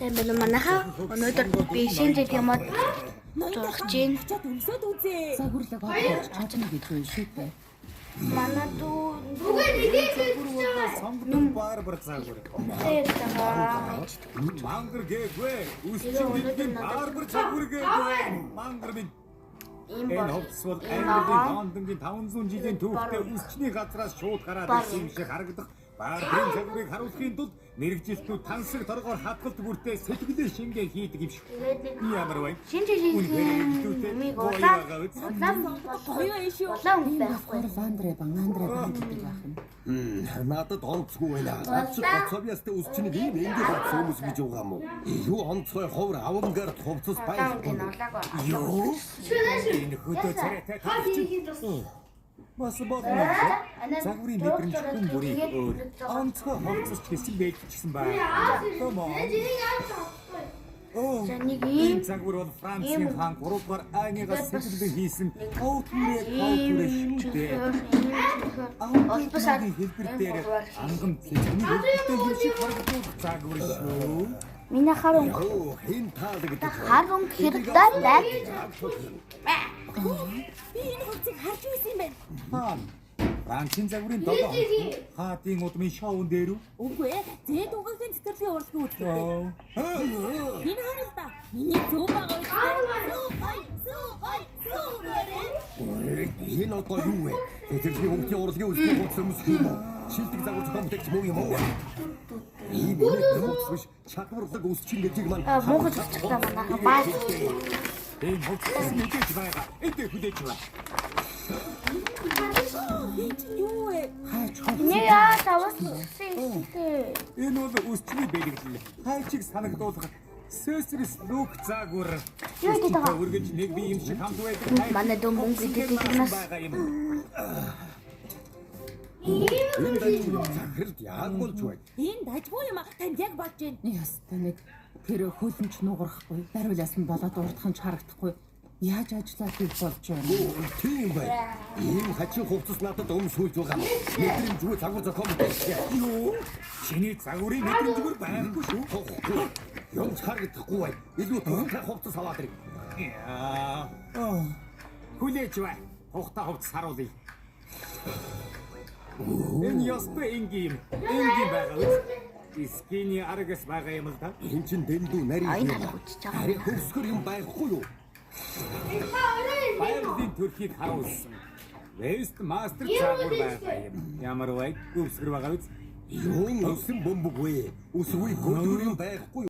Сайн байна уу манайхаа? Өнөөдөр би шинэ юмуд зурж чинь. Өмсөд үзээ. Загварлаг хоолж чадна гэж байна шүү дээ. Манай дүү сонгоны барбар загвар. Мангар гээгүй. Үсчингэн барбар загвар гээгүй. Мангар минь энэ хөвсвол английн хондонгийн 500 жилийн түүхтэй үсчний газраас шууд гараад ирсэн юм шиг харагдах. Баарын загварыг харуулахын тулд мэрэгжилтнүүд тансаг торгоор хатгалт бүртээ сэтгэлээ шингээ хийдэг юм шиг. Ямар вэ? шинэ жилийн миг улаан Гоё ишүү. улаан байхгүй. Андре гэдэг яах юм. Надад онцгүй байна. Социалистын үсчнийг ийм энгийн хүмүүс гэж байгаа юм уу? Юу онцгой ховор авангард хувцас байхгүй. Юу? Энэ хөдөө царайтай тавьчих. Бас бодно. Загварын мэдрэмж хүн бүрийн өөр. Онцгой хувцас гэсэн байж гисэн бай. Нэг Энэ загвар бол Францын хаан 3 дугаар Анигаас сэтгэлдээ хийсэн тавтүрээ шүү дээ. Олбосаар хэлбэр дээр ангам цэцний хэлбэртэй юм шиг харагддаг загвар шүү. миний харун Оо, хин таалагддаг. харун хэрэгтэй байг. Би энэ хувцыг харж байсан юм байна. Хаан. Францын загварын 7 хаатын удмын шоун дээр үү? Үгүй ээ. Зээд угаахын цэцэрлэгийн урлагийн үзлээ. Энэ харал та. Миний зөв байгаа Энэ одоо юу вэ? Тэтгэлийн хөнгөний урлагийн үлдээ хувцас юм уу? Шилдэг загвар зохион бүтээгч мөн юм уу? Ийм хүмүүс чадварлаг үсчин гэдэг маань Муухай цэцэрлээ манайхаа бааш. Энэ хувцас мэдээж байгаа. Эдгээр хүлээж байна. юу вэ? Нэг яа тавас үсээ. Энэ бол үсчний бэлэглэл. Хайчиг санагдуулах сөсрс лук загвар. Юу гэдэг вэ? Үргэж нэг би юм шиг хамт байдаг. Манай дөө мөнгө гэдэг юмас. энэ захирд яг болж байна. Энэ дажгүй юм а. Танд яг болж байна. Яста нэг тэр хөлөмч нугарахгүй, даруйлаас нь болоод урдхан ч харагдахгүй. Яаж ажиллаад гэж болж байна? Тийм байна. Ийм хачин хувцас надад өмсүүлж байгаа. Мэдрэмжгүй загвар зохион бүтээгч. Юу? Чиний загварын мэдрэмжгүй байхгүй шүү. Юм харагдахгүй бай. Илүү тухтай хувцас аваад ирэх. Хүлээж бай. Тухтай хувцас харуулъя. Энэ ёстой энгийн байгаа үү? Скиний аргас байгаа юм л да. Энд чин дэндүү нарийн. Ай нарыг үтчих байгаа. Харин хөвсгөр юм байхгүй юу? Баярлын төрхийг харуулсан. Вест мастер загвар байгаа юм. Ямар вэ? Хөвсгөр байгаа үү? Юу өсөн бөмбөг вэ? Үсгүй гүдүрийн байхгүй.